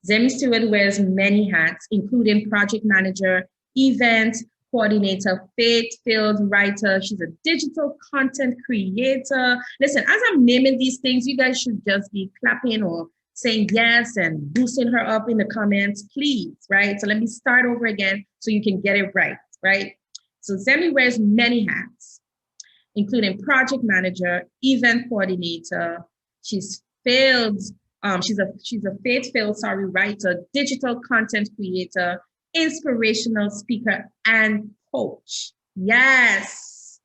Zemi Stewart wears many hats, including project manager, event coordinator, faith-filled writer. She's a digital content creator. Listen, as I'm naming these things, you guys should just be clapping or saying yes and boosting her up in the comments, please, right? So let me start over again so you can get it right? So Zemi wears many hats, including project manager, event coordinator. She's failed. She's a faith-filled, writer, digital content creator, inspirational speaker, and coach. Yes,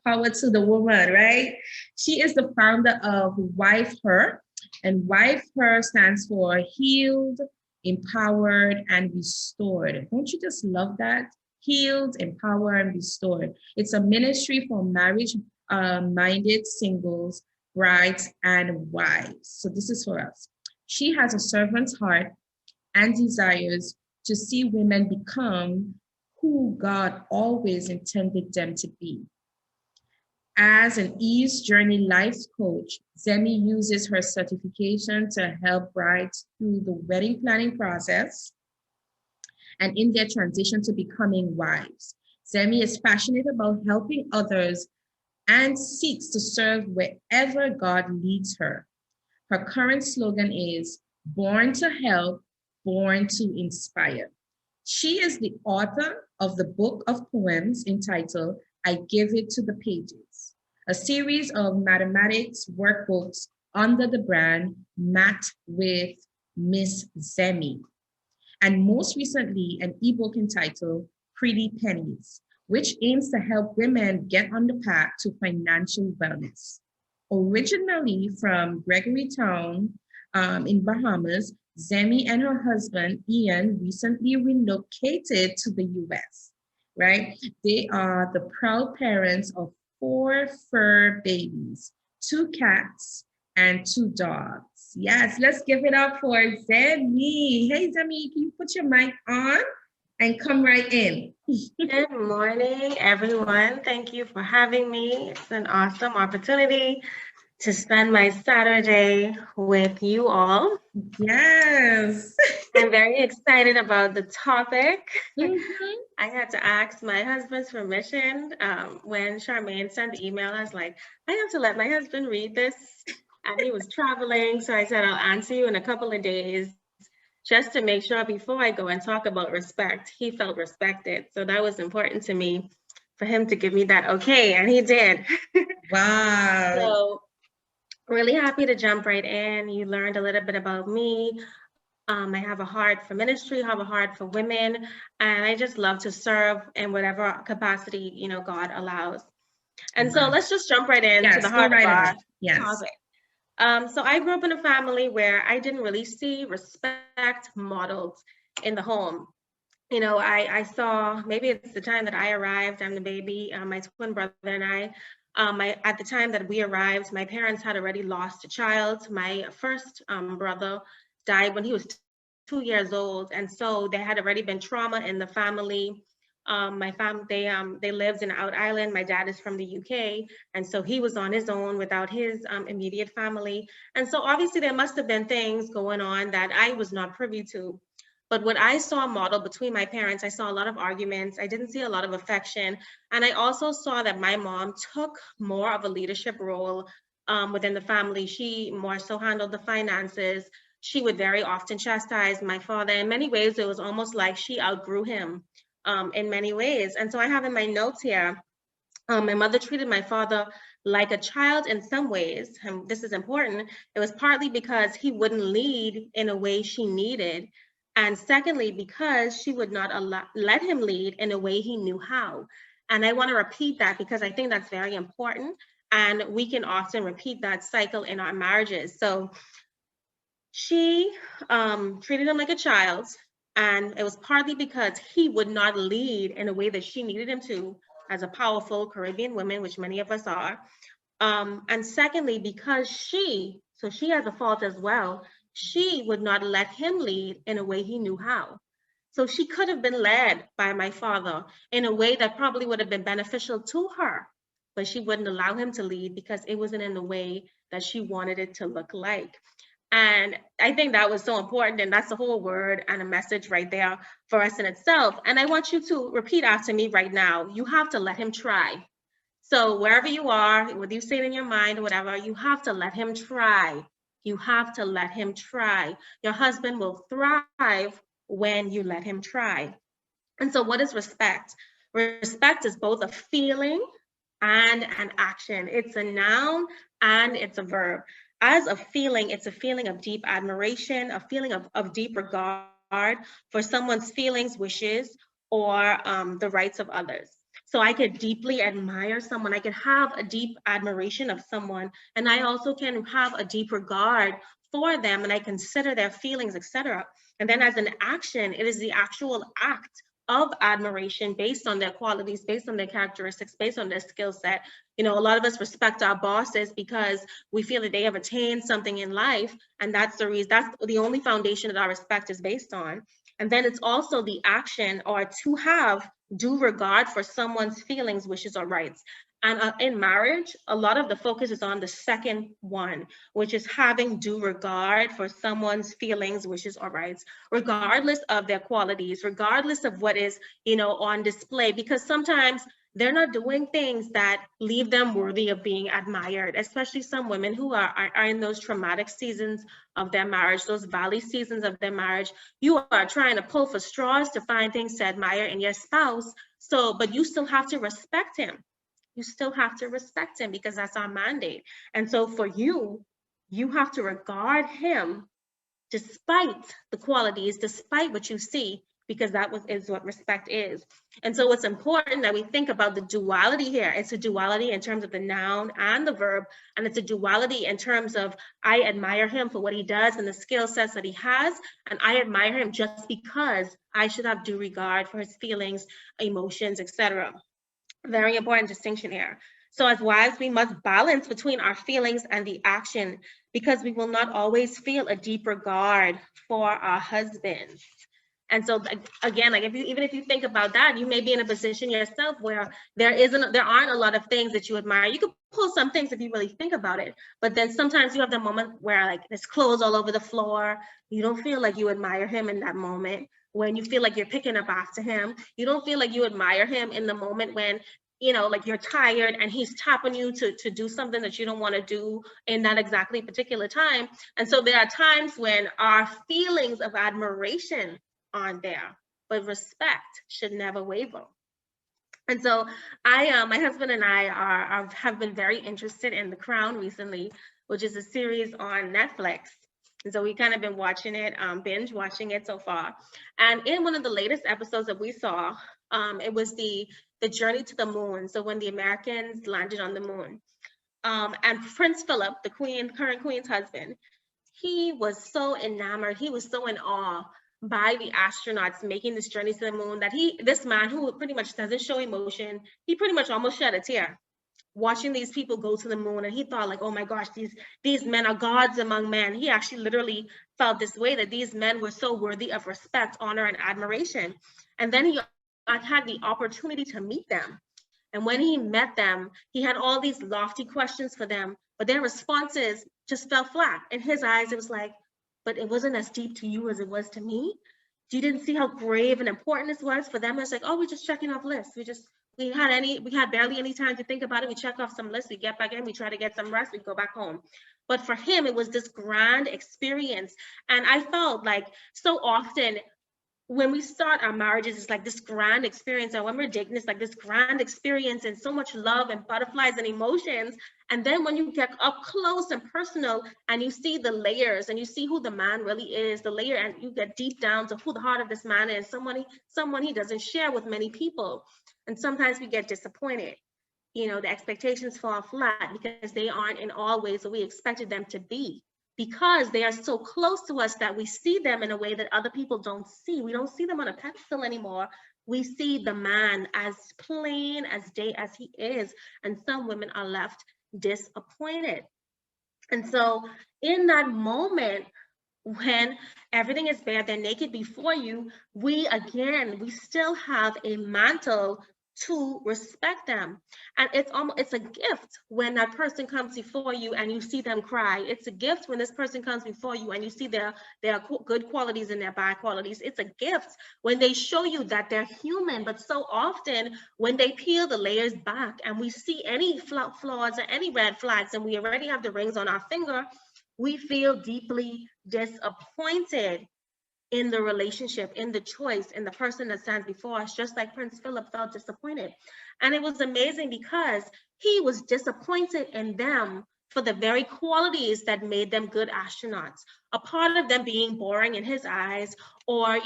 power to the woman, right? She is the founder of Wife Her, and Wife Her stands for Healed, Empowered, and Restored. Don't you just love that? Healed, empowered, and restored. It's a ministry for marriage-minded singles, brides, and wives. So this is for us. She has a servant's heart and desires to see women become who God always intended them to be. As an Eve's Journey life coach, Zemi uses her certification to help brides through the wedding planning process and in their transition to becoming wives. Zemi is passionate about helping others and seeks to serve wherever God leads her. Her current slogan is Born to Help, Born to Inspire. She is the author of the book of poems entitled I Give It to the Pages, a series of mathematics workbooks under the brand Math with Miss Zemi, and most recently an ebook entitled Pretty Pennies, which aims to help women get on the path to financial wellness. Originally from Gregorytown in Bahamas, Zemi and her husband, Ian, recently relocated to the US, right? They are the proud parents of 4 fur babies, 2 cats, and 2 dogs. Yes, let's give it up for Zemi. Hey, Zemi, can you put your mic on and come right in? Good morning, everyone. Thank you for having me. It's an awesome opportunity to spend my Saturday with you all. Yes. I'm very excited about the topic. I had to ask my husband's permission when Charmaine sent the email. I was like, I have to let my husband read this. And he was traveling. So I said, I'll answer you in a couple of days just to make sure before I go and talk about respect, he felt respected. So that was important to me for him to give me that okay, and he did. Wow. So really happy to jump right in. You learned a little bit about me. I have a heart for ministry, have a heart for women, and I just love to serve in whatever capacity, God allows. And so let's just jump right into the heart of our topic. So I grew up in a family where I didn't really see respect modeled in the home. I saw, maybe it's the time that I arrived, I'm the baby, my twin brother and I, at the time that we arrived, my parents had already lost a child. My first brother died when he was 2 years old. And so there had already been trauma in the family. My family, they lived in Out Island. My dad is from the UK. And so he was on his own without his immediate family. And so obviously there must have been things going on that I was not privy to. But what I saw modeled between my parents, I saw a lot of arguments. I didn't see a lot of affection. And I also saw that my mom took more of a leadership role within the family. She more so handled the finances. She would very often chastise my father. In many ways, it was almost like she outgrew him in many ways. And so I have in my notes here, my mother treated my father like a child in some ways, and this is important. It was partly because he wouldn't lead in a way she needed. And secondly, because she would not let him lead in a way he knew how. And I want to repeat that because I think that's very important. And we can often repeat that cycle in our marriages. So she treated him like a child. And it was partly because he would not lead in a way that she needed him to as a powerful Caribbean woman, which many of us are. And secondly, because she has a fault as well, she would not let him lead in a way he knew how. So she could have been led by my father in a way that probably would have been beneficial to her, but she wouldn't allow him to lead because it wasn't in the way that she wanted it to look like. And I think that was so important, and that's a whole word and a message right there for us in itself. And I want you to repeat after me right now. You have to let him try. So wherever you are, whether you say it in your mind or whatever, you have to let him try. You have to let him try. Your husband will thrive when you let him try. And so what is respect? Respect is both a feeling and an action. It's a noun and it's a verb. As a feeling, it's a feeling of deep admiration, a feeling of deep regard for someone's feelings, wishes, or the rights of others. So I could deeply admire someone. I could have a deep admiration of someone, and I also can have a deep regard for them, and I consider their feelings, etc. And then as an action, it is the actual act of admiration based on their qualities, based on their characteristics, based on their skill set. You know, a lot of us respect our bosses because we feel that they have attained something in life, and that's the reason, that's the only foundation that our respect is based on. And then it's also the action, or to have due regard for someone's feelings, wishes, or rights. And in marriage, a lot of the focus is on the second one, which is having due regard for someone's feelings, wishes, or rights, regardless of their qualities, regardless of what is, you know, on display, because sometimes they're not doing things that leave them worthy of being admired, especially some women who are in those traumatic seasons of their marriage, those valley seasons of their marriage. You are trying to pull for straws to find things to admire in your spouse. So, but you still have to respect him. You still have to respect him because that's our mandate. And so for you, you have to regard him despite the qualities, despite what you see, because that is what respect is. And so it's important that we think about the duality here. It's a duality in terms of the noun and the verb, and it's a duality in terms of I admire him for what he does and the skill sets that he has, and I admire him just because I should have due regard for his feelings, emotions, etc. Very important distinction here. So as wives, we must balance between our feelings and the action, because we will not always feel a deep regard for our husbands. And so again, like even if you think about that, you may be in a position yourself where there aren't a lot of things that you admire. You could pull some things if you really think about it, but then sometimes you have the moment where like there's clothes all over the floor. You don't feel like you admire him in that moment. When you feel like you're picking up after him, you don't feel like you admire him in the moment when, you know, like you're tired and he's tapping you to do something that you don't want to do in that exactly particular time. And so there are times when our feelings of admiration aren't there, but respect should never waver. And so my husband and I have been very interested in The Crown recently, which is a series on Netflix. And so we kind of been watching it, binge watching it so far. And in one of the latest episodes that we saw, it was the journey to the moon. So when the Americans landed on the moon, and Prince Philip, the current queen's husband, he was so enamored, he was so in awe by the astronauts making this journey to the moon that this man who pretty much doesn't show emotion, he pretty much almost shed a tear watching these people go to the moon. And he thought like, oh my gosh, these men are gods among men. He actually literally felt this way, that these men were so worthy of respect, honor, and admiration. And then he had the opportunity to meet them. And when he met them, he had all these lofty questions for them, but their responses just fell flat. In his eyes, it was like, but it wasn't as deep to you as it was to me. You didn't see how grave and important this was for them. It's like, oh, we're just checking off lists. We had barely any time to think about it. We check off some lists, we get back in, we try to get some rest, we go back home. But for him, it was this grand experience. And I felt like so often when we start our marriages, it's like this grand experience. And when we're dating, it's like this grand experience and so much love and butterflies and emotions. And then when you get up close and personal and you see the layers and you see who the man really is, the layer, and you get deep down to who the heart of this man is, someone he doesn't share with many people. And sometimes we get disappointed. You know, the expectations fall flat because they aren't in all ways what we expected them to be, because they are so close to us that we see them in a way that other people don't see. We don't see them on a pedestal anymore. We see the man as plain as day as he is. And some women are left disappointed. And so in that moment, when everything is bare, they're naked before you, we still have a mantle to respect them. And it's a gift when that person comes before you and you see them cry. It's a gift when this person comes before you and you see their good qualities and their bad qualities. It's a gift when they show you that they're human. But so often when they peel the layers back and we see any flaws or any red flags and we already have the rings on our finger, we feel deeply disappointed in the relationship, in the choice, in the person that stands before us, just like Prince Philip felt disappointed. And it was amazing because he was disappointed in them for the very qualities that made them good astronauts. A part of them being boring in his eyes or,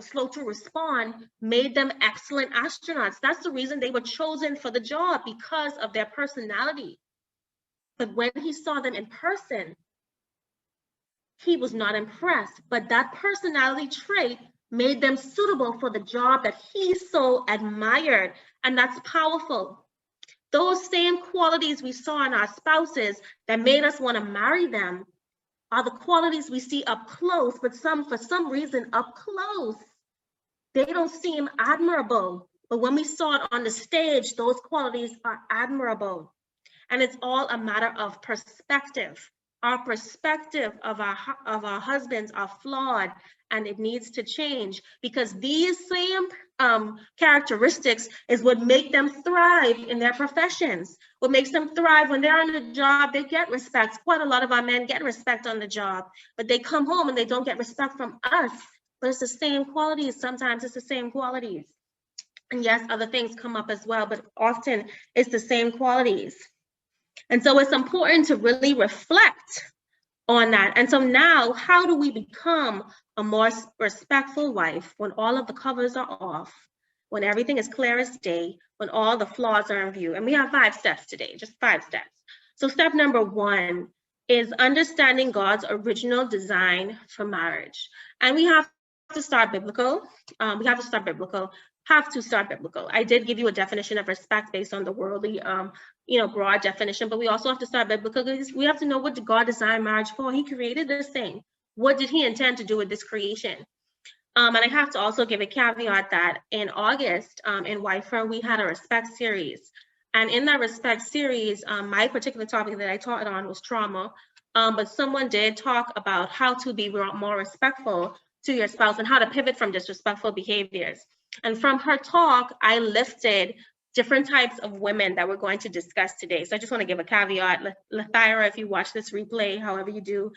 slow to respond made them excellent astronauts. That's the reason they were chosen for the job, because of their personality. But when he saw them in person, he was not impressed, but that personality trait made them suitable for the job that he so admired. And that's powerful. Those same qualities we saw in our spouses that made us want to marry them are the qualities we see up close, but for some reason up close, they don't seem admirable. But when we saw it on the stage, those qualities are admirable. And it's all a matter of perspective. Our perspective of our husbands are flawed, and it needs to change, because these same characteristics is what make them thrive in their professions. What makes them thrive when they're on the job, they get respect. Quite a lot of our men get respect on the job, but they come home and they don't get respect from us. But it's the same qualities. Sometimes it's the same qualities. And yes, other things come up as well, but often it's the same qualities. And so it's important to really reflect on that. And so now, how do we become a more respectful wife when all of the covers are off, when everything is clear as day, when all the flaws are in view? And we have 5 steps today, just 5 steps. So step number 1 is understanding God's original design for marriage. And we have to start biblical. Have to start biblical. I did give you a definition of respect based on the worldly, broad definition, but we also have to start biblical, because we have to know, what did God design marriage for? He created this thing. What did he intend to do with this creation? And I have to also give a caveat that in August, in Wifer, we had a respect series. And in that respect series, my particular topic that I taught on was trauma. But someone did talk about how to be more respectful to your spouse and how to pivot from disrespectful behaviors. And from her talk, I listed different types of women that we're going to discuss today. So I just want to give a caveat. Lathyra, if you watch this replay, however you do,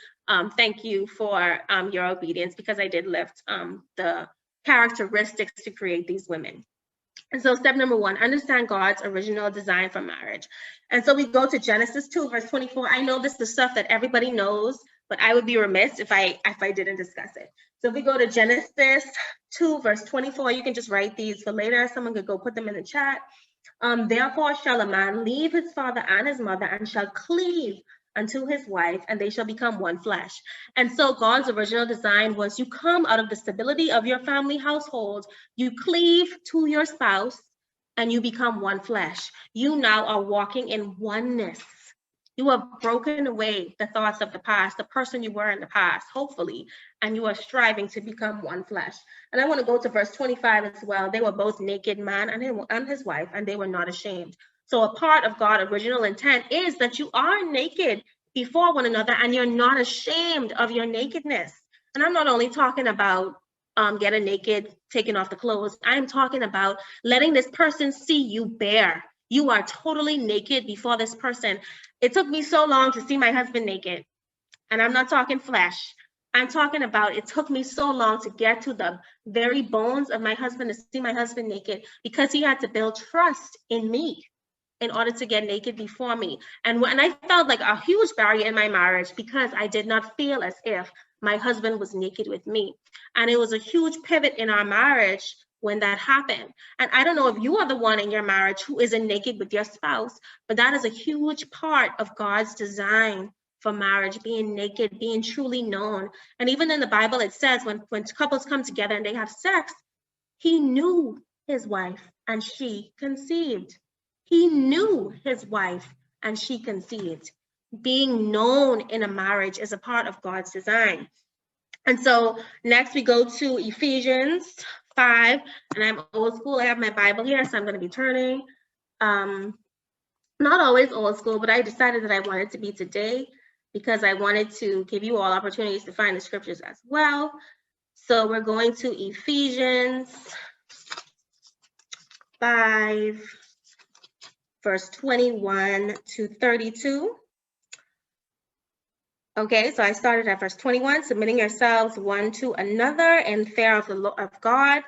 thank you for your obedience, because I did lift the characteristics to create these women. And so step number 1, understand God's original design for marriage. And so we go to Genesis 2, verse 24. I know this is the stuff that everybody knows, but I would be remiss if I didn't discuss it. So if we go to Genesis 2, verse 24, you can just write these for later. Someone could go put them in the chat. Therefore shall a man leave his father and his mother and shall cleave unto his wife, and they shall become one flesh. And so God's original design was, you come out of the stability of your family household, you cleave to your spouse, and you become one flesh. You now are walking in oneness. You have broken away the thoughts of the past, the person you were in the past, hopefully, and you are striving to become one flesh. And I want to go to verse 25 as well. They were both naked, man and his wife, and they were not ashamed. So a part of God's original intent is that you are naked before one another, and you're not ashamed of your nakedness. And I'm not only talking about getting naked, taking off the clothes. I'm talking about letting this person see you bare. You are totally naked before this person. It took me so long to see my husband naked. And I'm not talking flesh. I'm talking about, it took me so long to get to the very bones of my husband, to see my husband naked, because he had to build trust in me in order to get naked before me. And I felt like a huge barrier in my marriage, because I did not feel as if my husband was naked with me. And it was a huge pivot in our marriage when that happened. And I don't know if you are the one in your marriage who isn't naked with your spouse, but that is a huge part of God's design for marriage, being naked, being truly known. And even in the Bible, it says when couples come together and they have sex, he knew his wife and she conceived. He knew his wife and she conceived. Being known in a marriage is a part of God's design. And so next we go to Ephesians 5, and I'm old school. I have my Bible here, so I'm going to be turning. Not always old school, but I decided that I wanted to be today because I wanted to give you all opportunities to find the scriptures as well. So we're going to Ephesians 5, verse 21 to 32. Okay, so I started at verse 21, submitting yourselves one to another in fear of God.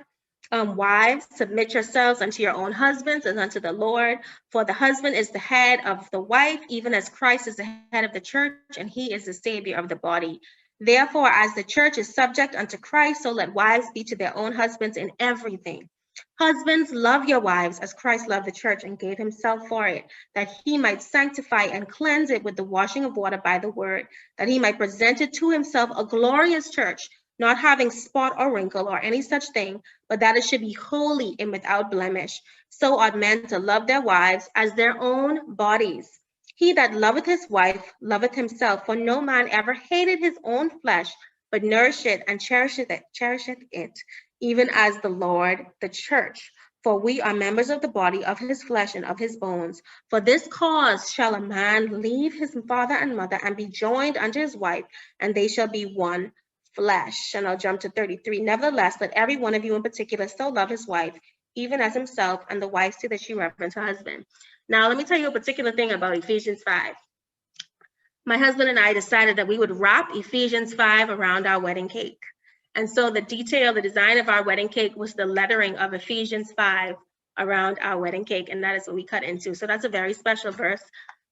Wives, submit yourselves unto your own husbands as unto the Lord. For the husband is the head of the wife, even as Christ is the head of the church, and he is the Savior of the body. Therefore, as the church is subject unto Christ, so let wives be to their own husbands in everything. Husbands, love your wives as Christ loved the church and gave himself for it, that he might sanctify and cleanse it with the washing of water by the word, that he might present it to himself a glorious church, not having spot or wrinkle or any such thing, but that it should be holy and without blemish. So ought men to love their wives as their own bodies. He that loveth his wife loveth himself, for no man ever hated his own flesh, but nourisheth and cherisheth it, even as the Lord the church. For we are members of the body of his flesh and of his bones. For this cause shall a man leave his father and mother and be joined unto his wife, and they shall be one flesh. And I'll jump to 33. Nevertheless, let every one of you in particular so love his wife, even as himself, and the wife see that she reverence her husband. Now, let me tell you a particular thing about Ephesians 5. My husband and I decided that we would wrap Ephesians 5 around our wedding cake. And so the design of our wedding cake was the lettering of Ephesians 5 around our wedding cake, and that is what we cut into. So that's a very special verse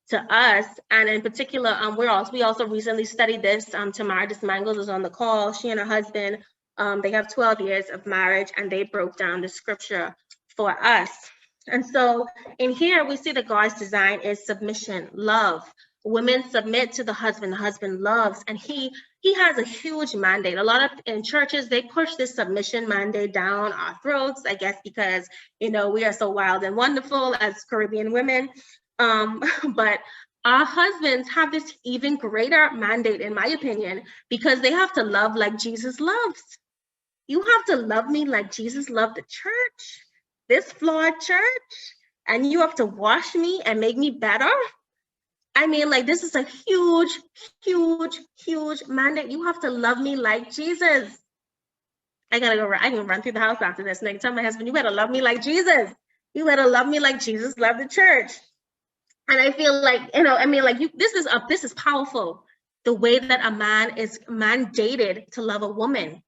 to us. And in particular, we also recently studied this. Tamara Desmangles was on the call. She and her husband, they have 12 years of marriage, and they broke down the scripture for us. And so in here, we see that God's design is submission, love. Women submit to the husband loves, and he has a huge mandate. A lot of in churches, they push this submission mandate down our throats, I guess, because, you know, we are so wild and wonderful as Caribbean women. But our husbands have this even greater mandate, in my opinion, because they have to love like Jesus loves. You have to love me like Jesus loved the church, this flawed church, and you have to wash me and make me better. I mean, like, this is a huge, huge, huge mandate. You have to love me like Jesus. I can run through the house after this. And I can tell my husband, you better love me like Jesus. You better love me like Jesus loved the church. And I feel like, you know, I mean, like, this is powerful. The way that a man is mandated to love a woman.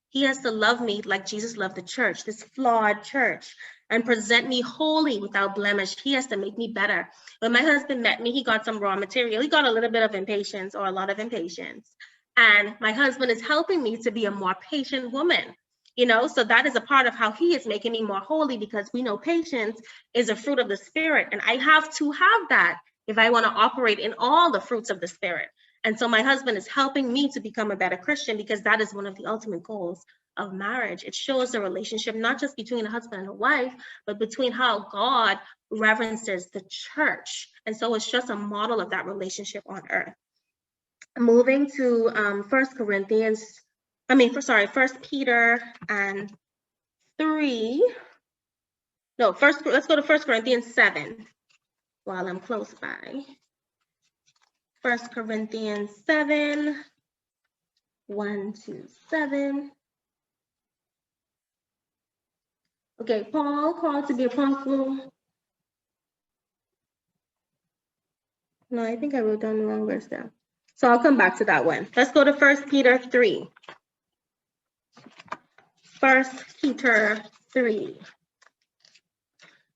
He has to love me like Jesus loved the church, this flawed church, and present me holy without blemish. He has to make me better. When my husband met me, he got some raw material. He got a little bit of impatience, or a lot of impatience. And my husband is helping me to be a more patient woman. You know, so that is a part of how he is making me more holy, because we know patience is a fruit of the spirit. And I have to have that if I want to operate in all the fruits of the spirit. And so my husband is helping me to become a better Christian, because that is one of the ultimate goals of marriage. It shows the relationship, not just between a husband and a wife, but between how God reverences the church. And so it's just a model of that relationship on earth. Moving to 1 Peter and 3. No, let's go to 1 Corinthians 7 while I'm close by. 1 Corinthians 7, 1-7. Okay, Paul called to be apostle. No, I think I wrote down the wrong verse there. So I'll come back to that one. Let's go to 1 Peter 3. 1 Peter 3.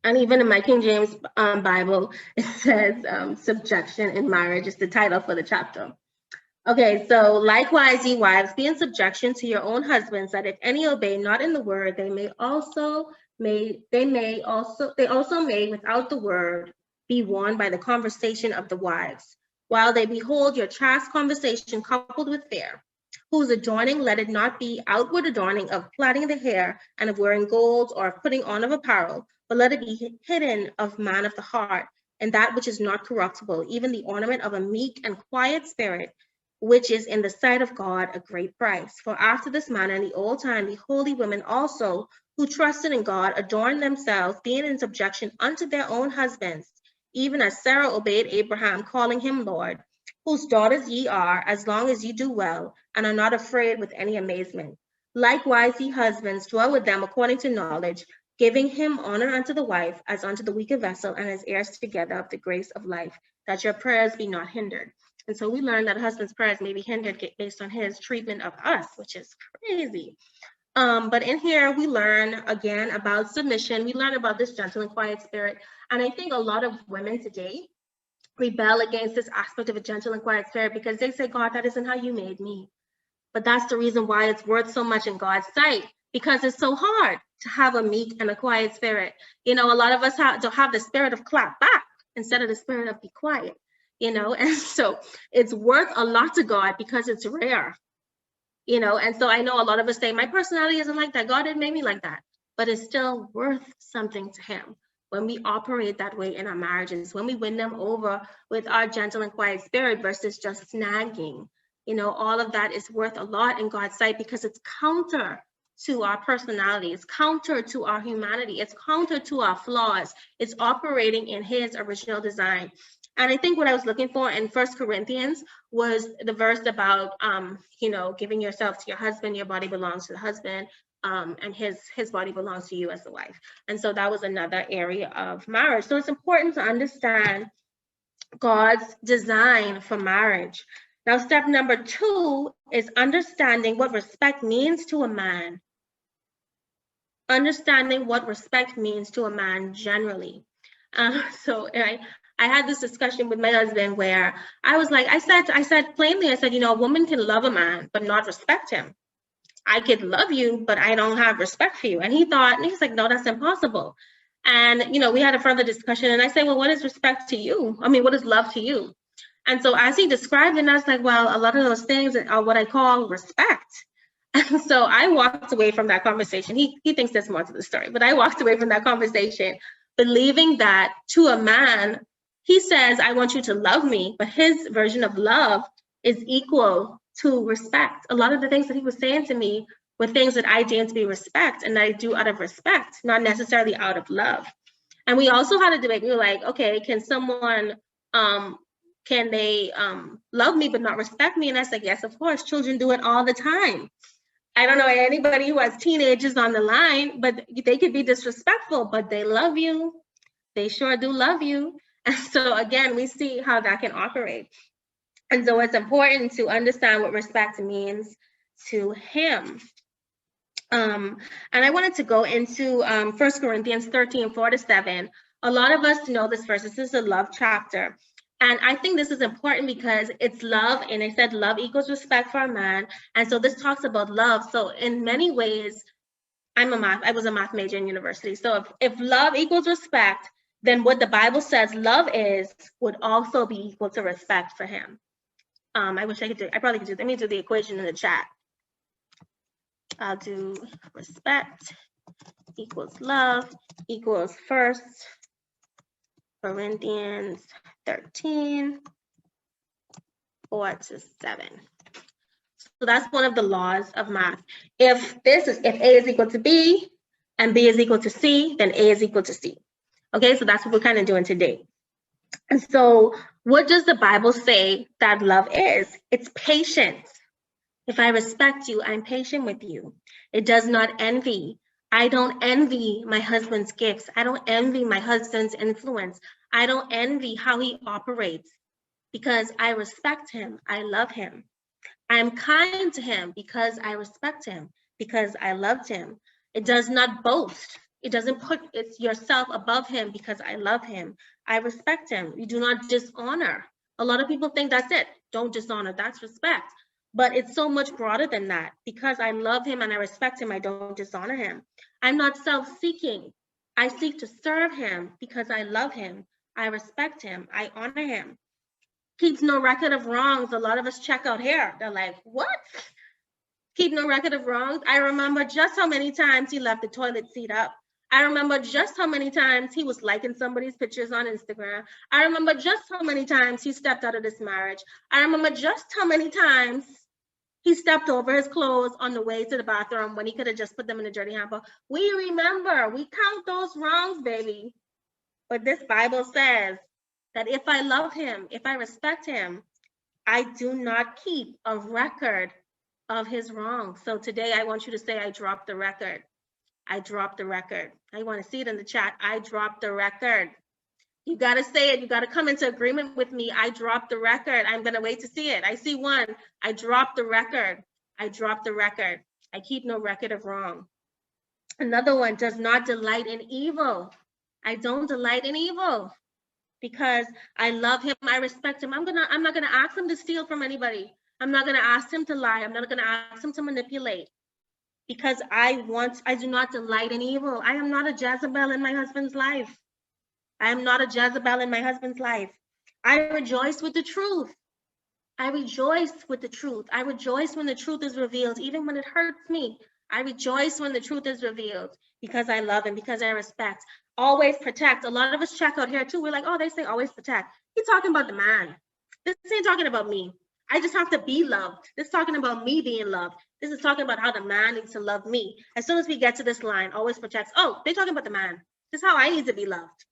And even in my King James Bible, it says subjection in marriage is the title for the chapter. Okay, so likewise, ye wives, be in subjection to your own husbands, that if any obey not in the word, they also may without the word be won by the conversation of the wives, while they behold your chaste conversation coupled with fear, whose adorning let it not be outward adorning of plaiting the hair and of wearing gold or of putting on of apparel, but let it be hidden of man of the heart, and that which is not corruptible, even the ornament of a meek and quiet spirit, which is in the sight of God a great price. For after this manner in the old time, the holy women also, who trusted in God, adorned themselves, being in subjection unto their own husbands, even as Sarah obeyed Abraham, calling him Lord, whose daughters ye are, as long as ye do well, and are not afraid with any amazement. Likewise, ye husbands, dwell with them according to knowledge, giving him honor unto the wife, as unto the weaker vessel, and as heirs together of the grace of life, that your prayers be not hindered. And so we learned that a husband's prayers may be hindered based on his treatment of us, which is crazy. But in here, we learn again about submission. We learn about this gentle and quiet spirit. And I think a lot of women today rebel against this aspect of a gentle and quiet spirit because they say, God, that isn't how you made me. But that's the reason why it's worth so much in God's sight, because it's so hard to have a meek and a quiet spirit. You know, a lot of us have the spirit of clap back instead of the spirit of be quiet, you know, and so it's worth a lot to God because it's rare. You know, and so I know a lot of us say, my personality isn't like that. God didn't make me like that. But it's still worth something to him when we operate that way in our marriages, when we win them over with our gentle and quiet spirit versus just snagging. You know, all of that is worth a lot in God's sight because it's counter to our personality. It's counter to our humanity. It's counter to our flaws. It's operating in his original design. And I think what I was looking for in 1 Corinthians was the verse about, you know, giving yourself to your husband, your body belongs to the husband, and his body belongs to you as the wife. And so that was another area of marriage. So it's important to understand God's design for marriage. Now, step number 2 is understanding what respect means to a man. Understanding what respect means to a man generally. So I had this discussion with my husband where I was like, I said plainly, I said, you know, a woman can love a man, but not respect him. I could love you, but I don't have respect for you. And he's like, no, that's impossible. And, you know, we had a further discussion and I said, well, what is respect to you? I mean, what is love to you? And so as he described it, I was like, well, a lot of those things are what I call respect. And so I walked away from that conversation. He thinks there's more to the story, but I walked away from that conversation believing that to a man, he says, I want you to love me, but his version of love is equal to respect. A lot of the things that he was saying to me were things that I deem to be respect and that I do out of respect, not necessarily out of love. And we also had a debate. We were like, okay, can someone, can they love me but not respect me? And I said, yes, of course, children do it all the time. I don't know anybody who has teenagers on the line, but they could be disrespectful, but they love you. They sure do love you. And so again, we see how that can operate. And so it's important to understand what respect means to him. And I wanted to go into 1 Corinthians 13, 4-7. A lot of us know this verse. This is a love chapter. And I think this is important because it's love. And I said love equals respect for a man. And so this talks about love. So in many ways, I was a math major in university. So if love equals respect, then what the Bible says love is would also be equal to respect for him. I wish I could do, I probably could do, let me do the equation in the chat. I'll do respect equals love equals 1 Corinthians 13, 4-7. So that's one of the laws of math. If A is equal to B and B is equal to C, then A is equal to C. Okay, so that's what we're kind of doing today. And so what does the Bible say that love is? It's patience. If I respect you, I'm patient with you. It does not envy. I don't envy my husband's gifts. I don't envy my husband's influence. I don't envy how he operates because I respect him. I love him. I'm kind to him because I respect him, because I loved him. It does not boast. It doesn't put yourself above him because I love him. I respect him. You do not dishonor. A lot of people think that's it. Don't dishonor. That's respect. But it's so much broader than that. Because I love him and I respect him, I don't dishonor him. I'm not self-seeking. I seek to serve him because I love him. I respect him. I honor him. Keeps no record of wrongs. A lot of us check out here. They're like, what? Keep no record of wrongs. I remember just how many times he left the toilet seat up. I remember just how many times he was liking somebody's pictures on Instagram. I remember just how many times he stepped out of this marriage. I remember just how many times he stepped over his clothes on the way to the bathroom when he could have just put them in a dirty hamper. We remember, we count those wrongs, baby. But this Bible says that if I love him, if I respect him, I do not keep a record of his wrongs. So today I want you to say, I dropped the record. I dropped the record. I want to see it in the chat. I dropped the record. You got to say it. You got to come into agreement with me. I dropped the record. I'm going to wait to see it. I see one. I dropped the record. I dropped the record. I keep no record of wrong. Another one, does not delight in evil. I don't delight in evil because I love him. I respect him. I'm not going to ask him to steal from anybody. I'm not going to ask him to lie. I'm not going to ask him to manipulate because I do not delight in evil. I am not a Jezebel in my husband's life. I am not a Jezebel in my husband's life. I rejoice with the truth. I rejoice with the truth. I rejoice when the truth is revealed, even when it hurts me. I rejoice when the truth is revealed because I love him, because I respect. Always protect. A lot of us check out here too. We're like, oh, they say always protect. He's talking about the man. This ain't talking about me. I just have to be loved. This is talking about me being loved. This is talking about how the man needs to love me. As soon as we get to this line, always protects. Oh, they're talking about the man. This is how I need to be loved.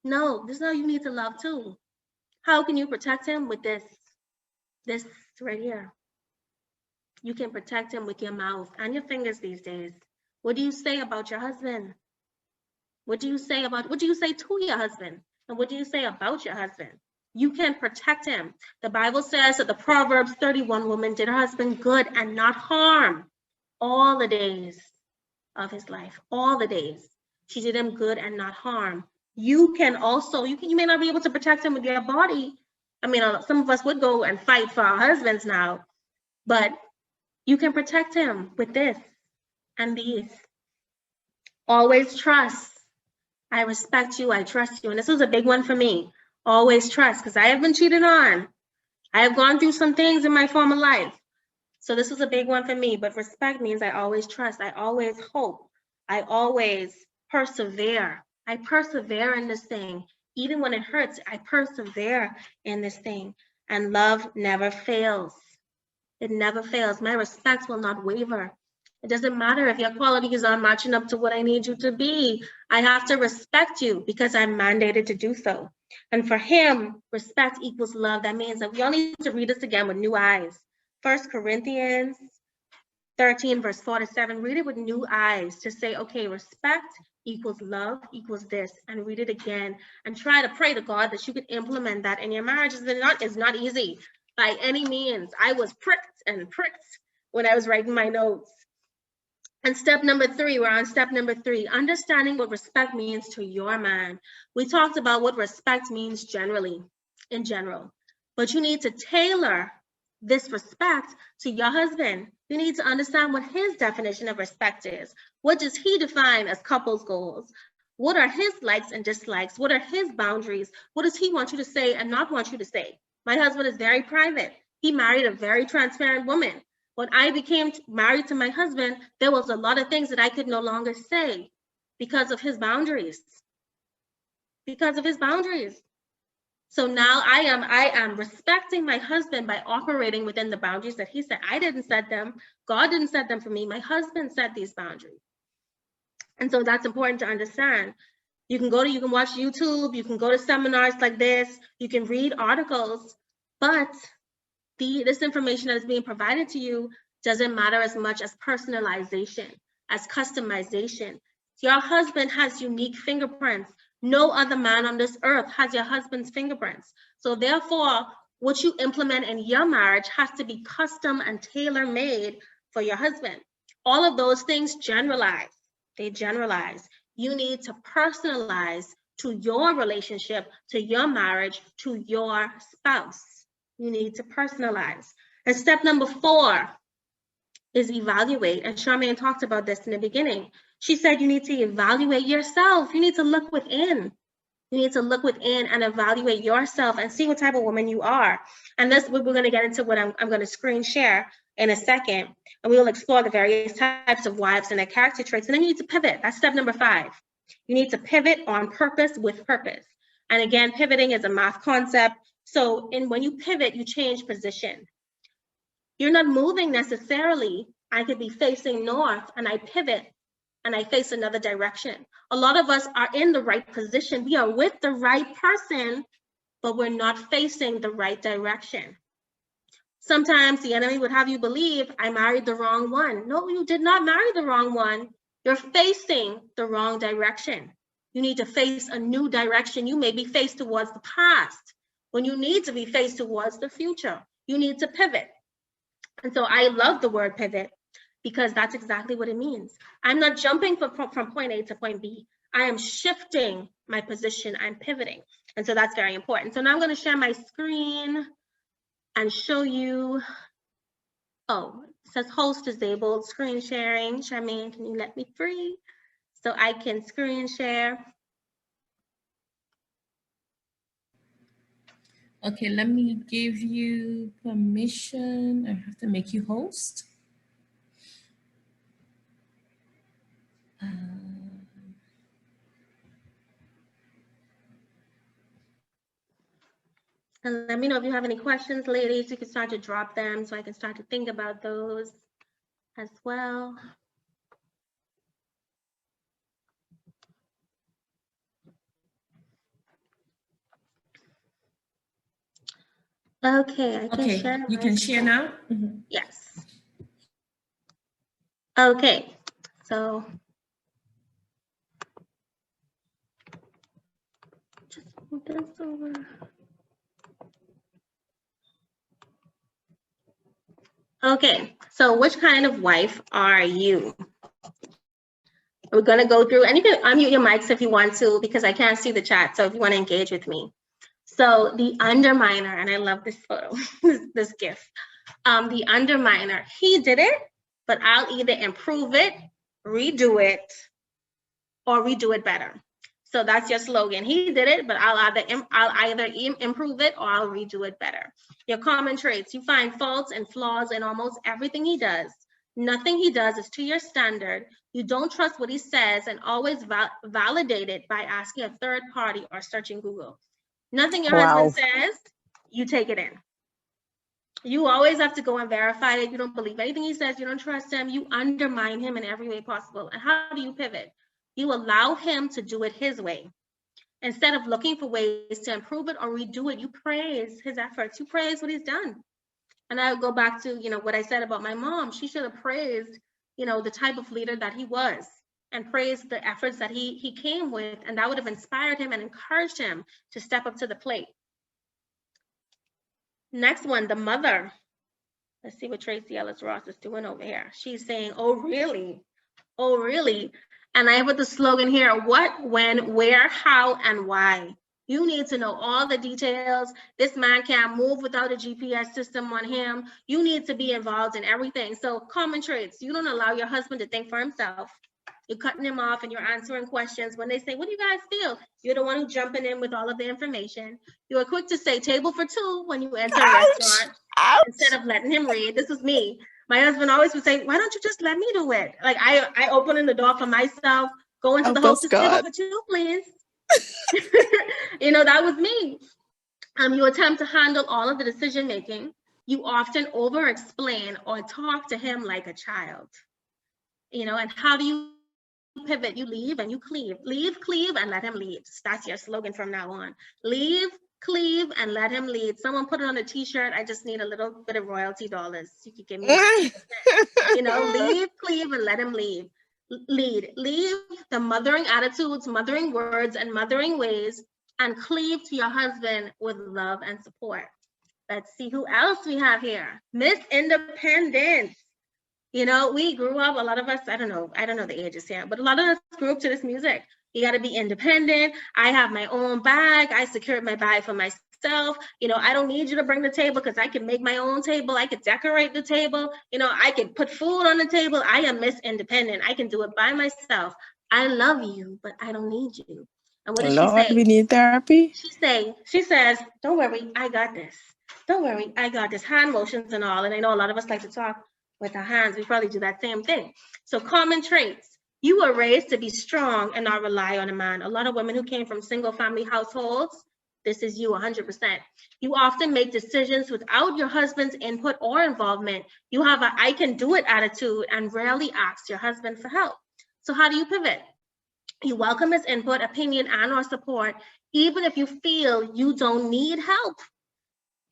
No, this is how you need to love too. How can you protect him? With this right here. You can protect him with your mouth and your fingers these days. What do you say about your husband? What do you say to your husband? And what do you say about your husband? You can protect him. The Bible says that the Proverbs 31 woman did her husband good and not harm all the days of his life, all the days. She did him good and not harm. You can also, you may not be able to protect him with your body. I mean, some of us would go and fight for our husbands now, but you can protect him with this and these. Always trust. I respect you, I trust you. And this was a big one for me. Always trust, because I have been cheated on. I have gone through some things in my former life. So this was a big one for me, but respect means I always trust. I always hope. I always persevere. I persevere in this thing. Even when it hurts, I persevere in this thing. And love never fails. It never fails. My respect will not waver. It doesn't matter if your qualities are matching up to what I need you to be. I have to respect you because I'm mandated to do so. And for him, respect equals love. That means that we all need to read this again with new eyes. 1 Corinthians 13, verse 4-7. Read it with new eyes to say, okay, respect equals love equals this, and read it again and try to pray to God that you could implement that in your marriage. It's not easy by any means. I was pricked when I was writing my notes. And step number 3, we're on step number 3, understanding what respect means to your man. We talked about what respect means generally, in general, but you need to tailor this respect to your husband. You need to understand what his definition of respect is. What does he define as couples goals? What are his likes and dislikes? What are his boundaries? What does he want you to say and not want you to say? My husband is very private. He married a very transparent woman. When I became married to my husband, there was a lot of things that I could no longer say because of his boundaries. Because of his boundaries. So now I am respecting my husband by operating within the boundaries that he set. I didn't set them. God didn't set them for me. My husband set these boundaries. And so that's important to understand. You can watch YouTube, you can go to seminars like this, you can read articles, but this information that is being provided to you doesn't matter as much as personalization, as customization. Your husband has unique fingerprints. No other man on this earth has your husband's fingerprints. So therefore, what you implement in your marriage has to be custom and tailor-made for your husband. All of those things generalize. They generalize. You need to personalize to your relationship, to your marriage, to your spouse. You need to personalize. And step number 4 is evaluate. And Charmaine talked about this in the beginning. She said you need to evaluate yourself. You need to look within. You need to look within and evaluate yourself and see what type of woman you are. And this, we're going to get into what I'm going to screen share. in a second, and we will explore the various types of wives and their character traits. And then you need to pivot. That's step number 5. You need to pivot on purpose with purpose. And again, pivoting is a math concept. So when you pivot, you change position. You're not moving necessarily. I could be facing north and I pivot and I face another direction. A lot of us are in the right position. We are with the right person, but we're not facing the right direction. Sometimes the enemy would have you believe, I married the wrong one. No, you did not marry the wrong one. You're facing the wrong direction. You need to face a new direction. You may be faced towards the past when you need to be faced towards the future. You need to pivot. And so I love the word pivot because that's exactly what it means. I'm not jumping from point A to point B. I am shifting my position. I'm pivoting. And so that's very important. So now I'm going to share my screen and show you, oh, it says host disabled, screen sharing. Charmaine, can you let me free so I can screen share? Okay, let me give you permission. I have to make you host. And let me know if you have any questions, ladies. You can start to drop them so I can start to think about those as well. Okay, I can share. You can share now? Mm-hmm. Yes. Okay, so just move this over. Okay, so which kind of wife are you? We're gonna go through, and you can unmute your mics if you want to, because I can't see the chat, so if you wanna engage with me. So the underminer, and I love this photo, this GIF. The underminer, he did it, but I'll either improve it, redo it, or redo it better. So that's your slogan. He did it, but I'll either improve it or I'll redo it better. Your common traits, you find faults and flaws in almost everything he does. Nothing he does is to your standard. You don't trust what he says and always validate it by asking a third party or searching Google. Nothing your husband says, you take it in. You always have to go and verify it. You don't believe anything he says. You don't trust him. You undermine him in every way possible. And how do you pivot? You allow him to do it his way. Instead of looking for ways to improve it or redo it, you praise his efforts. You praise what he's done. And I would go back to, what I said about my mom. She should have praised, the type of leader that he was and praised the efforts that he came with. And that would have inspired him and encouraged him to step up to the plate. Next one, the mother. Let's see what Tracy Ellis Ross is doing over here. She's saying, oh, really? Oh, really? And I put the slogan here, what, when, where, how, and why. You need to know all the details. This man can't move without a GPS system on him. You need to be involved in everything. So common traits, you don't allow your husband to think for himself. You're cutting him off and you're answering questions. When they say, what do you guys feel? You're the one who's jumping in with all of the information. You are quick to say table for two when you enter a restaurant instead of letting him read. This is me. My husband always would say, why don't you just let me do it? Like I open the door for myself, go into the hostess table for two, please. That was me. You attempt to handle all of the decision making. You often over explain or talk to him like a child. And how do you pivot? You leave and you cleave. Leave, cleave, and let him lead. That's your slogan from now on. Leave, cleave, and let him lead. Someone put it on a t-shirt. I just need a little bit of royalty dollars. You could give me leave, cleave, and let him lead. Leave the mothering attitudes, mothering words, and mothering ways, and cleave to your husband with love and support. Let's see who else we have here. Miss Independence. We grew up, a lot of us, I don't know the ages here, but a lot of us grew up to this music. You got to be independent. I have my own bag. I secured my bag for myself. I don't need you to bring the table because I can make my own table. I could decorate the table. I could put food on the table. I am Miss Independent. I can do it by myself. I love you, but I don't need you. And what does she say? We need therapy. She says, don't worry, I got this. don't worry, I got this, hand motions and all. And I know a lot of us like to talk with our hands. We probably do that same thing. So common traits. You were raised to be strong and not rely on a man. A lot of women who came from single family households, this is you 100%. You often make decisions without your husband's input or involvement. You have a I can do it attitude and rarely ask your husband for help. So how do you pivot? You welcome his input, opinion, and or support, even if you feel you don't need help.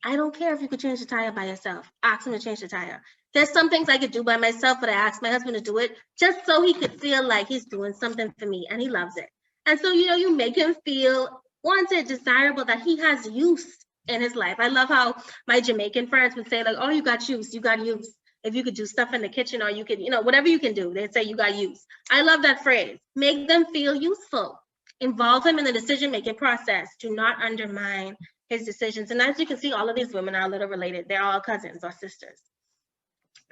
I don't care if you could change the tire by yourself. Ask him to change the tire. There's some things I could do by myself, but I asked my husband to do it just so he could feel like he's doing something for me, and he loves it. And so, you know, you make him feel wanted, desirable, that he has use in his life. I love how my Jamaican friends would say, like, oh, you got use, you got use. If you could do stuff in the kitchen, or you could, you know, whatever you can do, they'd say you got use. I love that phrase. Make them feel useful. Involve him in the decision-making process. Do not undermine his decisions. And as you can see, all of these women are a little related. They're all cousins or sisters.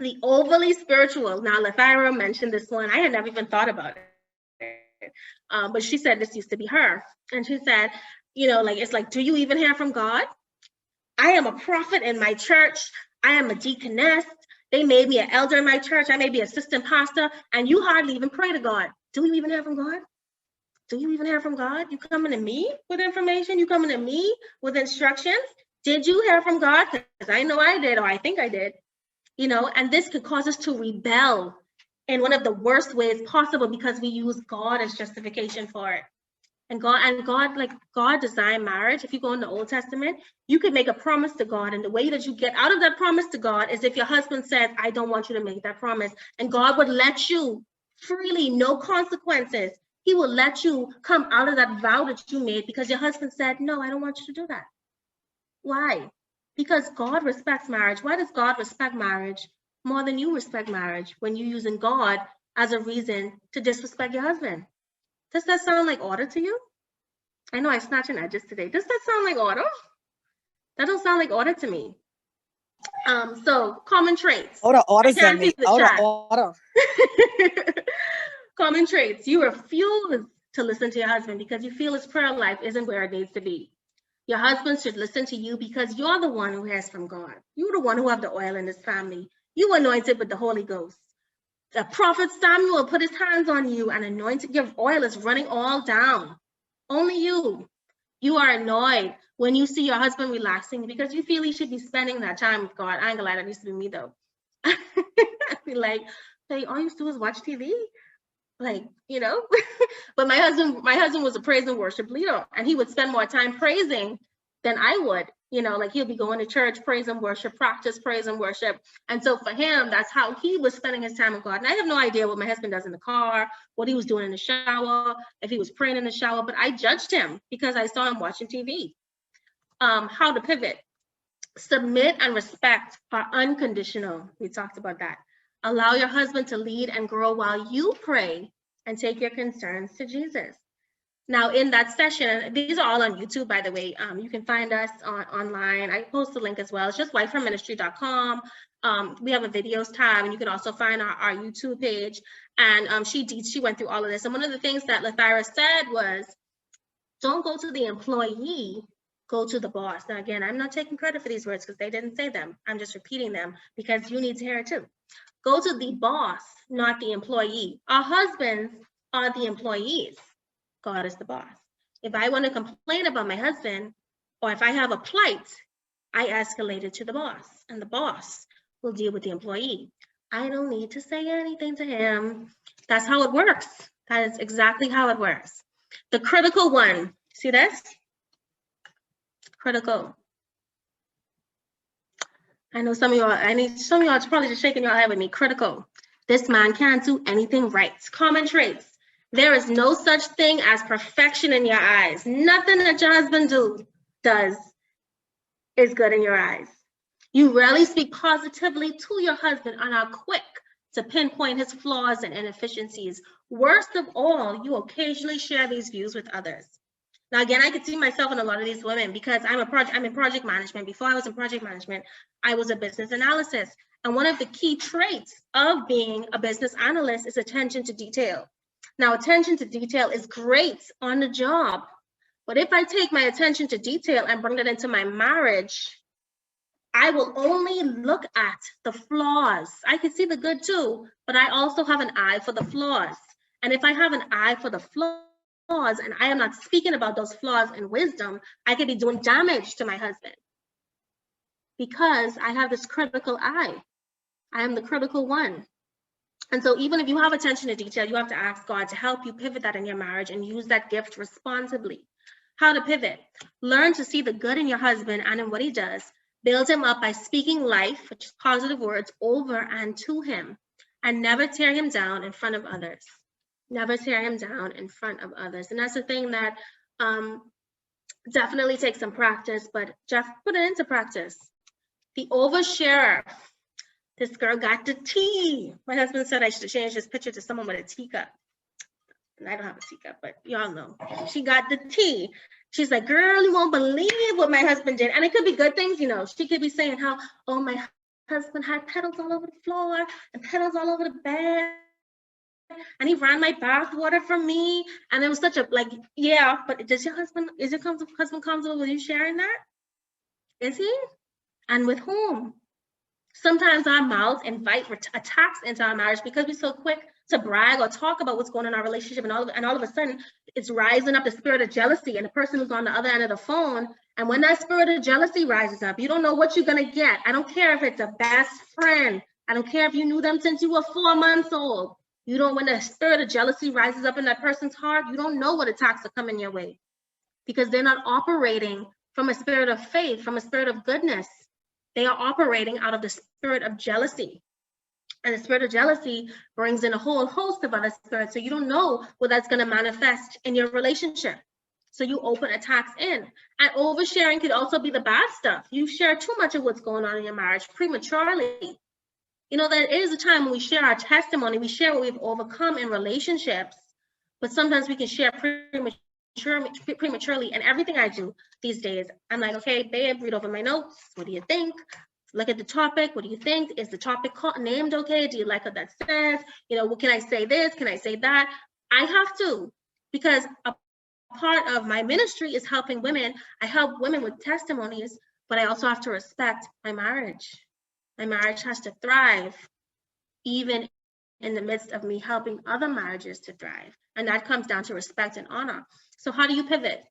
The overly spiritual. Now, Lefira mentioned this one. I had never even thought about it. But she said this used to be her. And she said, you know, like, it's like, do you even hear from God? I am a prophet in my church. I am a deaconess. They made me an elder in my church. I may be assistant pastor, and you hardly even pray to God. Do you even hear from God? Do you even hear from God? You coming to me with information? You coming to me with instructions? Did you hear from God? Because I know I did, or I think I did. You know, and this could cause us to rebel in one of the worst ways possible, because we use God as justification for it. And God designed marriage. If you go in the Old Testament, you could make a promise to God, and the way that you get out of that promise to God is if your husband says, I don't want you to make that promise, and God would let you freely, no consequences. He will let you come out of that vow that you made because your husband said, no, I don't want you to do that. Why? Because God respects marriage. Why does God respect marriage more than you respect marriage when you're using God as a reason to disrespect your husband? Does that sound like order to you? I know I'm snatching edges today. Does that sound like order? That don't sound like order to me. So common traits. Order, Zemi. Order. Common traits. You refuse to listen to your husband because you feel his prayer life isn't where it needs to be. Your husband should listen to you because you're the one who hears from God. You're the one who have the oil in this family. You anointed with the Holy Ghost. The prophet Samuel put his hands on you and anointed. Your oil is running all down. Only you. You are annoyed when you see your husband relaxing because you feel he should be spending that time with God. I ain't gonna lie, that used to be me though. I'd be like, hey, all you used to do is watch TV. Like, you know, but my husband was a praise and worship leader, and he would spend more time praising than I would, you know, like he'll be going to church, praise and worship, practice praise and worship. And so for him, that's how he was spending his time with God. And I have no idea what my husband does in the car, what he was doing in the shower, if he was praying in the shower, but I judged him because I saw him watching TV. How to pivot. Submit and respect are unconditional. We talked about that. Allow your husband to lead and grow while you pray and take your concerns to Jesus. Now, in that session, these are all on YouTube, by the way. You can find us online. I post the link as well. It's just wifeherministry.com. We have a videos tab, and you can also find our YouTube page. And she went through all of this. And one of the things that Lefira said was, don't go to the employee, go to the boss. Now, again, I'm not taking credit for these words because they didn't say them. I'm just repeating them because you need to hear it too. Go to the boss, not the employee. Our husbands are the employees. God is the boss. If I want to complain about my husband, or if I have a plight, I escalate it to the boss, and the boss will deal with the employee. I don't need to say anything to him. That's how it works. That is exactly how it works. The critical one, see this? Critical. I know some of y'all are probably just shaking your head with me. Critical. This man can't do anything right. Common traits. There is no such thing as perfection in your eyes. Nothing that your husband does is good in your eyes. You rarely speak positively to your husband and are quick to pinpoint his flaws and inefficiencies. Worst of all, you occasionally share these views with others. Now, again, I could see myself in a lot of these women because I'm in project management. Before I was in project management, I was a business analyst. And one of the key traits of being a business analyst is attention to detail. Now, attention to detail is great on the job. But if I take my attention to detail and bring it into my marriage, I will only look at the flaws. I can see the good too, but I also have an eye for the flaws. And if I have an eye for the flaws and I am not speaking about those flaws in wisdom, I could be doing damage to my husband because I have this critical eye. I am the critical one. And so even if you have attention to detail, you have to ask God to help you pivot that in your marriage and use that gift responsibly. How to pivot? Learn to see the good in your husband and in what he does. Build him up by speaking life, which is positive words, over and to him. And never tear him down in front of others. Never tear him down in front of others. And that's the thing that definitely takes some practice, but Jeff put it into practice. The oversharer. This girl got the tea. My husband said I should change this picture to someone with a teacup. And I don't have a teacup, but y'all know. She got the tea. She's like, girl, you won't believe what my husband did. And it could be good things, you know. She could be saying how, oh, my husband had petals all over the floor and petals all over the bed. And he ran my bath water for me. And it was such a, like, yeah, but does your husband, is your husband comfortable with you sharing that? Is he? And with whom? Sometimes our mouths invite attacks into our marriage because we're so quick to brag or talk about what's going on in our relationship, and all of a sudden it's rising up the spirit of jealousy, and the person who's on the other end of the phone. And when that spirit of jealousy rises up, you don't know what you're gonna get. I don't care if it's a best friend. I don't care if you knew them since you were 4 months old. You don't, when the spirit of jealousy rises up in that person's heart, you don't know what attacks are coming your way because they're not operating from a spirit of faith, from a spirit of goodness. They are operating out of the spirit of jealousy. And the spirit of jealousy brings in a whole host of other spirits. So you don't know what that's going to manifest in your relationship. So you open attacks in. And oversharing could also be the bad stuff. You share too much of what's going on in your marriage prematurely. You know, there is a time when we share our testimony, we share what we've overcome in relationships, but sometimes we can share prematurely. And everything I do these days, I'm like, okay, babe, read over my notes. What do you think? Look at the topic. What do you think? Is the topic named okay? Do you like what that says? You know, can I say this? Can I say that? I have to, because a part of my ministry is helping women. I help women with testimonies, but I also have to respect my marriage. My marriage has to thrive, even in the midst of me helping other marriages to thrive. And that comes down to respect and honor. So how do you pivot?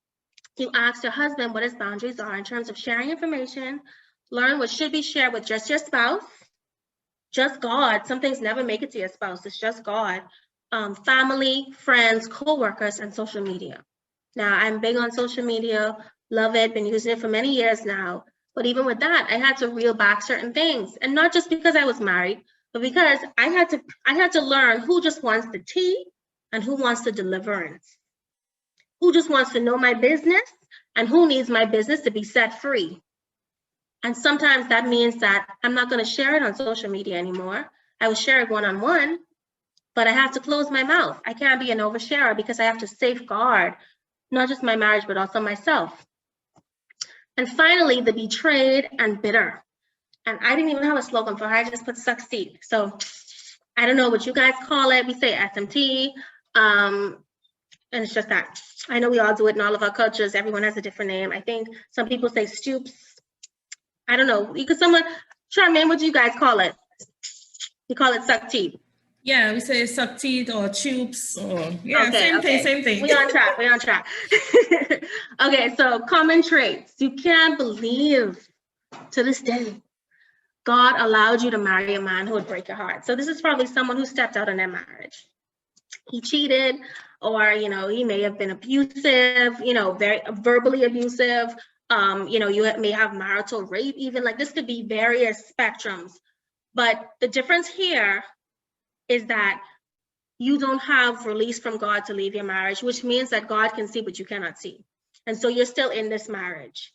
You ask your husband what his boundaries are in terms of sharing information. Learn what should be shared with just your spouse, just God. Some things never make it to your spouse. It's just God. Family, friends, co-workers, and social media. Now, I'm big on social media, love it, been using it for many years now. But even with that, I had to reel back certain things. And not just because I was married, but because I had to learn who just wants the tea and who wants the deliverance. Who just wants to know my business and who needs my business to be set free. And sometimes that means that I'm not going to share it on social media anymore. I will share it one-on-one, but I have to close my mouth. I can't be an oversharer because I have to safeguard not just my marriage, but also myself. And finally, the betrayed and bitter. And I didn't even have a slogan for her. I just put succeed. So I don't know what you guys call it. We say SMT. And it's just that. I know we all do it in all of our cultures. Everyone has a different name. I think some people say stoops. I don't know. You could someone, Charmaine, what do you guys call it? You call it suck teeth. Yeah, we say suck teeth or tubes or yeah, okay. Same thing. We on track. Okay, so common traits. You can't believe to this day God allowed you to marry a man who would break your heart. So this is probably someone who stepped out on their marriage. He cheated, or he may have been abusive, very verbally abusive. You may have marital rape, even. Like, this could be various spectrums. But the difference here is that you don't have release from God to leave your marriage, which means that God can see what you cannot see. And so you're still in this marriage.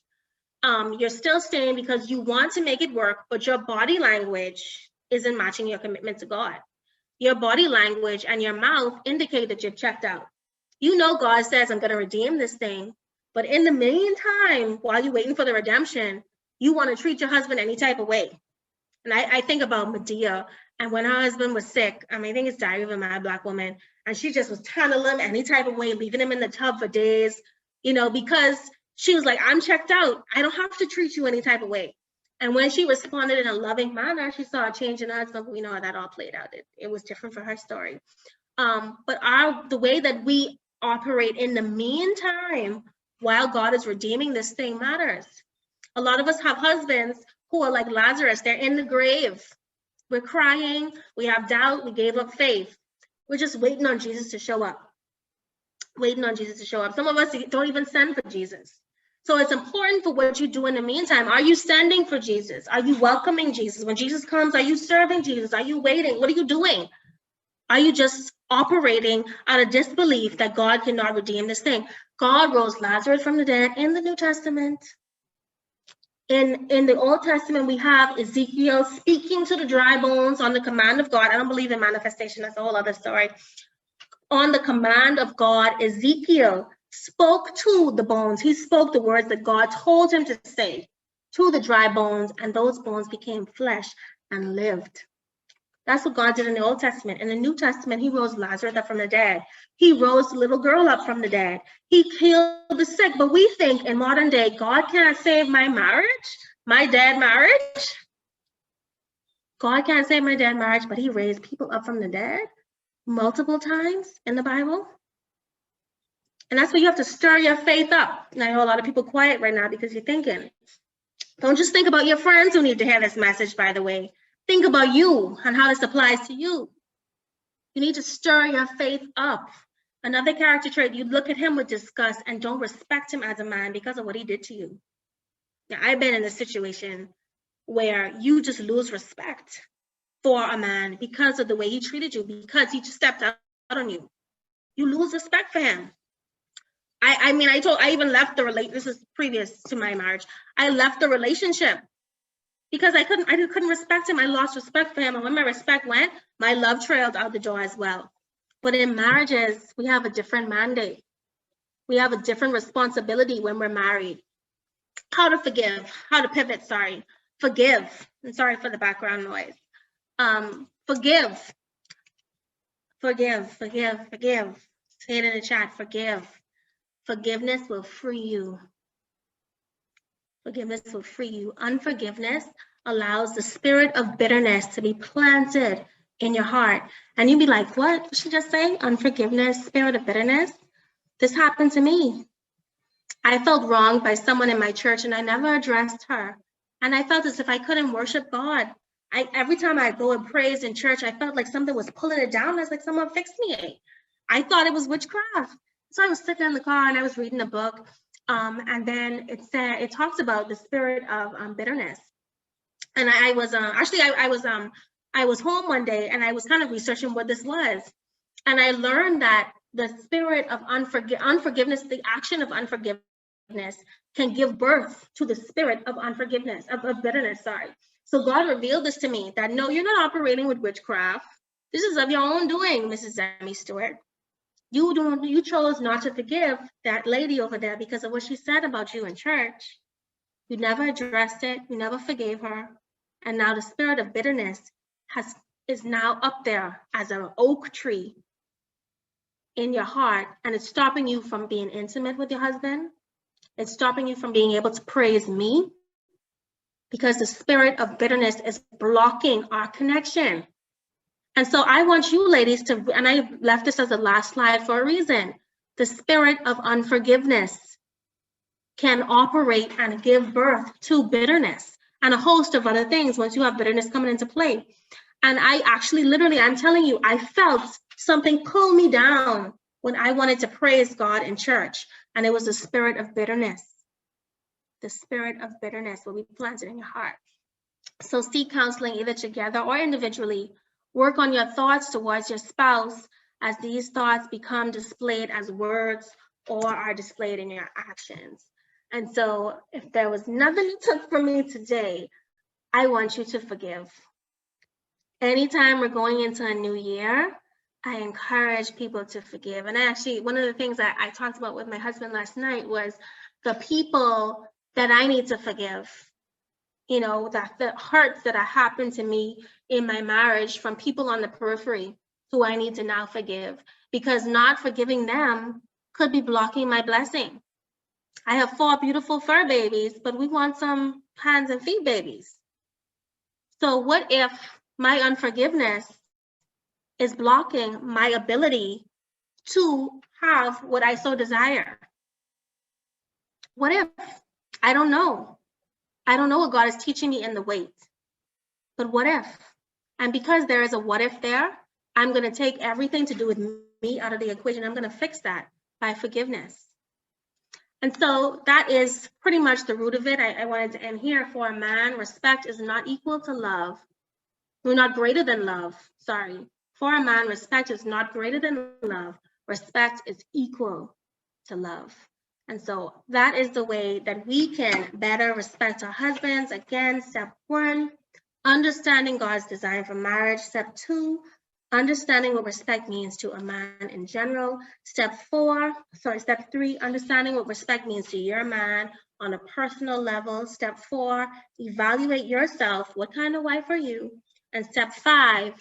You're still staying because you want to make it work, but your body language isn't matching your commitment to God. Your body language and your mouth indicate that you've checked out. God says, I'm going to redeem this thing. But in the meantime, while you're waiting for the redemption, you want to treat your husband any type of way. And I think about Medea, and when her husband was sick, I think it's Diary of a Mad Black Woman, and she just was handling him any type of way, leaving him in the tub for days, because she was like, I'm checked out. I don't have to treat you any type of way. And when she responded in a loving manner, she saw a change in her husband. We know how that all played out. It was different for her story. But the way that we operate in the meantime, while God is redeeming this thing, matters. A lot of us have husbands who are like Lazarus. They're in the grave. We're crying. We have doubt. We gave up faith. We're just waiting on Jesus to show up. Waiting on Jesus to show up. Some of us don't even send for Jesus. So it's important for what you do in the meantime. Are you sending for Jesus? Are you welcoming Jesus? When Jesus comes, are you serving Jesus? Are you waiting? What are you doing? Are you just operating out of disbelief that God cannot redeem this thing? God rose Lazarus from the dead in the New Testament. In the Old Testament, we have Ezekiel speaking to the dry bones on the command of God. I don't believe in manifestation. That's a whole other story. On the command of God, Ezekiel spoke to the bones. He spoke the words that God told him to say to the dry bones, and those bones became flesh and lived. That's what God did in the Old Testament. In the New Testament, he rose Lazarus up from the dead. He rose the little girl up from the dead. He healed the sick. But we think in modern day, God can't save my marriage, my dead marriage. God can't save my dead marriage, but he raised people up from the dead multiple times in the Bible. And that's where you have to stir your faith up. And I know a lot of people quiet right now because you're thinking. Don't just think about your friends who need to hear this message, by the way. Think about you and how this applies to you. You need to stir your faith up. Another character trait, you look at him with disgust and don't respect him as a man because of what he did to you. Now, I've been in a situation where you just lose respect for a man because of the way he treated you, because he just stepped out on you. You lose respect for him. I even left the relationship. This is previous to my marriage. I left the relationship because I couldn't respect him. I lost respect for him. And when my respect went, my love trailed out the door as well. But in marriages, we have a different mandate. We have a different responsibility when we're married. How to forgive, how to pivot, forgive. I'm sorry for the background noise. Forgive. Say it in the chat, forgive. Forgiveness will free you. Forgiveness will free you. Unforgiveness allows the spirit of bitterness to be planted in your heart. And you'd be like, what did she just say? Unforgiveness, spirit of bitterness? This happened to me. I felt wronged by someone in my church and I never addressed her. And I felt as if I couldn't worship God. Every time I go and praise in church, I felt like something was pulling it down. I was like, someone fixed me. I thought it was witchcraft. So I was sitting in the car and I was reading a book. And then it talks about the spirit of bitterness. And I was home one day and I was kind of researching what this was. And I learned that the spirit of unforgiveness, the action of unforgiveness can give birth to the spirit of unforgiveness, of bitterness, So God revealed this to me, that no, you're not operating with witchcraft. This is of your own doing, Mrs. Emmy Stewart. You chose not to forgive that lady over there because of what she said about you in church. You never addressed it. You never forgave her. And now the spirit of bitterness is now up there as an oak tree in your heart, and it's stopping you from being intimate with your husband. It's stopping you from being able to praise me because the spirit of bitterness is blocking our connection. And so I want you ladies to, and I left this as the last slide for a reason, the spirit of unforgiveness can operate and give birth to bitterness and a host of other things once you have bitterness coming into play. And I actually, literally, I'm telling you, I felt something pull me down when I wanted to praise God in church. And it was the spirit of bitterness. The spirit of bitterness will be planted in your heart. So seek counseling either together or individually. Work on your thoughts towards your spouse as these thoughts become displayed as words or are displayed in your actions. And so if there was nothing you took from me today, I want you to forgive. Anytime we're going into a new year, I encourage people to forgive. And actually, one of the things that I talked about with my husband last night was the people that I need to forgive. You know, that the hurts that have happened to me in my marriage from people on the periphery who I need to now forgive, because not forgiving them could be blocking my blessing. I have 4 beautiful fur babies, but we want some hands and feet babies. So what if my unforgiveness is blocking my ability to have what I so desire? What if? I don't know. I don't know what God is teaching me in the wait. But what if? And because there is a what if there, I'm going to take everything to do with me out of the equation. I'm going to fix that by forgiveness. And so that is pretty much the root of it. I wanted to end here. For a man, respect is not equal to love. We're not greater than love. Sorry. For a man, respect is not greater than love. Respect is equal to love. And so that is the way that we can better respect our husbands. Again, step 1, understanding God's design for marriage. Step 2, understanding what respect means to a man in general. Step 3, understanding what respect means to your man on a personal level. Step 4, evaluate yourself. What kind of wife are you? And step 5,